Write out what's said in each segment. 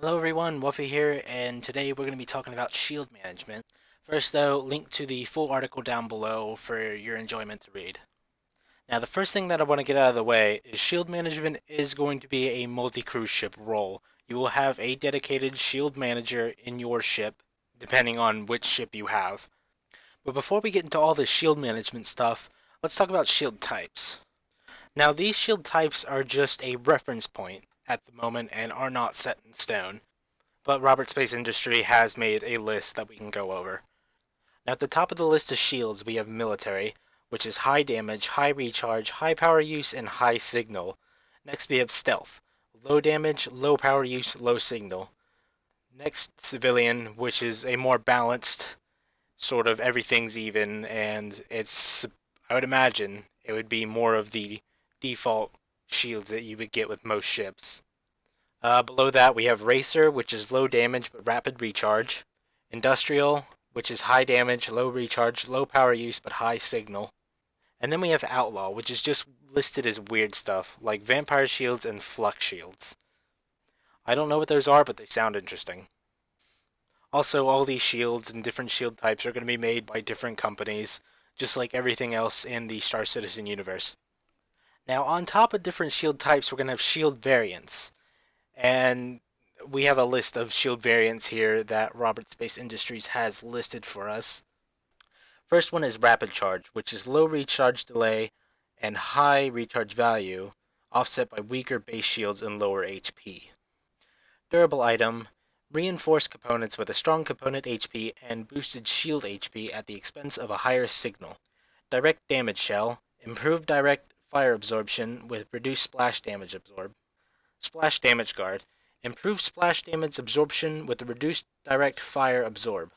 Hello everyone, Wuffy here, and today we're going to be talking about shield management. First though, link to the full article down below for your enjoyment to read. Now the first thing that I want to get out of the way is shield management is going to be a multi-cruise ship role. You will have a dedicated shield manager in your ship, depending on which ship you have. But before we get into all the shield management stuff, let's talk about shield types. Now these shield types are just a reference point at the moment and are not set in stone. But Robert Space Industry has made a list that we can go over. Now, at the top of the list of shields, we have military, which is high damage, high recharge, high power use, and high signal. Next, we have stealth, low damage, low power use, low signal. Next, civilian, which is a more balanced, sort of everything's even, and I would imagine, it would be more of the default shields that you would get with most ships. Below that, we have Racer, which is low damage but rapid recharge. Industrial, which is high damage, low recharge, low power use but high signal. And then we have Outlaw, which is just listed as weird stuff, like Vampire Shields and Flux Shields. I don't know what those are, but they sound interesting. Also, all these shields and different shield types are going to be made by different companies, just like everything else in the Star Citizen universe. Now, on top of different shield types, we're going to have shield variants. And we have a list of shield variants here that Robert Space Industries has listed for us. First one is Rapid Charge, which is low recharge delay and high recharge value, offset by weaker base shields and lower HP. Durable item, reinforced components with a strong component HP and boosted shield HP at the expense of a higher signal. Direct damage shell, improved direct fire absorption with reduced splash damage absorb. Splash damage guard, improved splash damage absorption with a reduced direct fire absorb.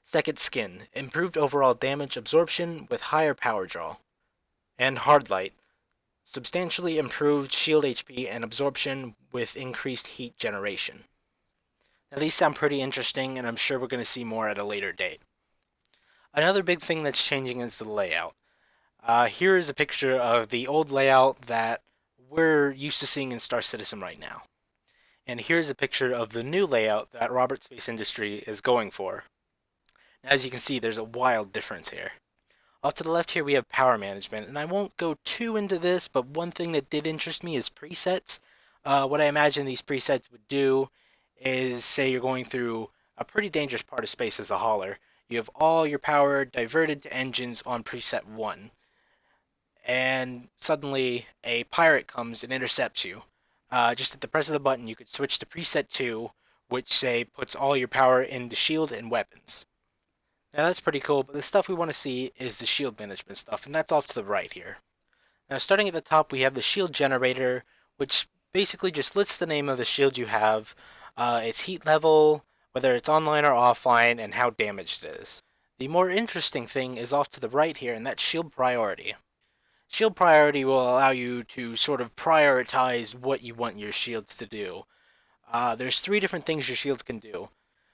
Second skin, improved overall damage absorption with higher power draw. And hard light, substantially improved shield HP and absorption with increased heat generation. Now these sound pretty interesting, and I'm sure we're going to see more at a later date. Another big thing that's changing is the layout. Here is a picture of the old layout that we're used to seeing in Star Citizen right now. And here's a picture of the new layout that Robert Space Industry is going for. Now, as you can see, there's a wild difference here. Off to the left here we have power management, and I won't go too into this, but one thing that did interest me is presets. What I imagine these presets would do is, say you're going through a pretty dangerous part of space as a hauler. You have all your power diverted to engines on preset 1, and suddenly a pirate comes and intercepts you. Just at the press of the button, you could switch to preset 2, which, say, puts all your power into shield and weapons. Now that's pretty cool, but the stuff we want to see is the shield management stuff, and that's off to the right here. Now starting at the top, we have the shield generator, which basically just lists the name of the shield you have, its heat level, whether it's online or offline, and how damaged it is. The more interesting thing is off to the right here, and that's shield priority. Shield priority will allow you to sort of prioritize what you want your shields to do. There's three different things your shields can do.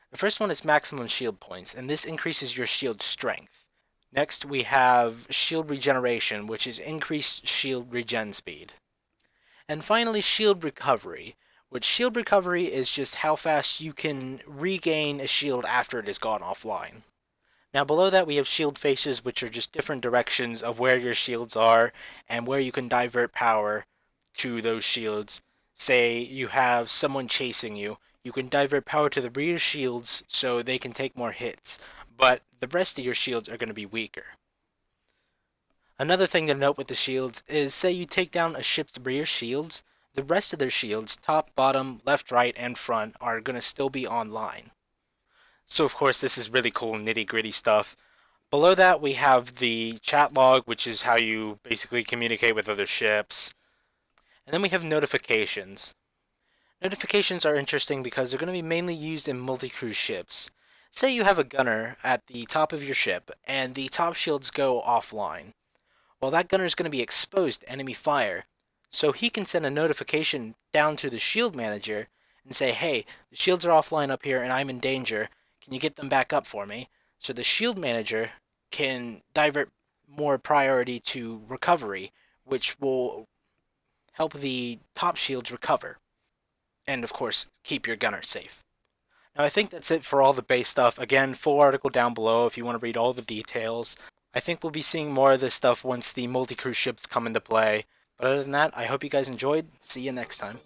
The first one is maximum shield points, and this increases your shield strength. Next, we have shield regeneration, which is increased shield regen speed. And finally, shield recovery, which shield recovery is just how fast you can regain a shield after it has gone offline. Now below that we have shield faces, which are just different directions of where your shields are and where you can divert power to those shields. Say you have someone chasing you, you can divert power to the rear shields so they can take more hits, but the rest of your shields are going to be weaker. Another thing to note with the shields is, say you take down a ship's rear shields, the rest of their shields, top, bottom, left, right, and front, are going to still be online. So of course this is really cool nitty gritty stuff. Below that we have the chat log, which is how you basically communicate with other ships. And then we have notifications. Notifications are interesting because they're going to be mainly used in multi-cruise ships. Say you have a gunner at the top of your ship and the top shields go offline. Well, that gunner is going to be exposed to enemy fire, so he can send a notification down to the shield manager and say, hey, the shields are offline up here and I'm in danger. Can you get them back up for me? So the shield manager can divert more priority to recovery, which will help the top shields recover. and of course, keep your gunner safe. Now, I think that's it for all the base stuff. Again, full article down below if you want to read all the details. I think we'll be seeing more of this stuff once the multi-crew ships come into play. But other than that, I hope you guys enjoyed. See you next time.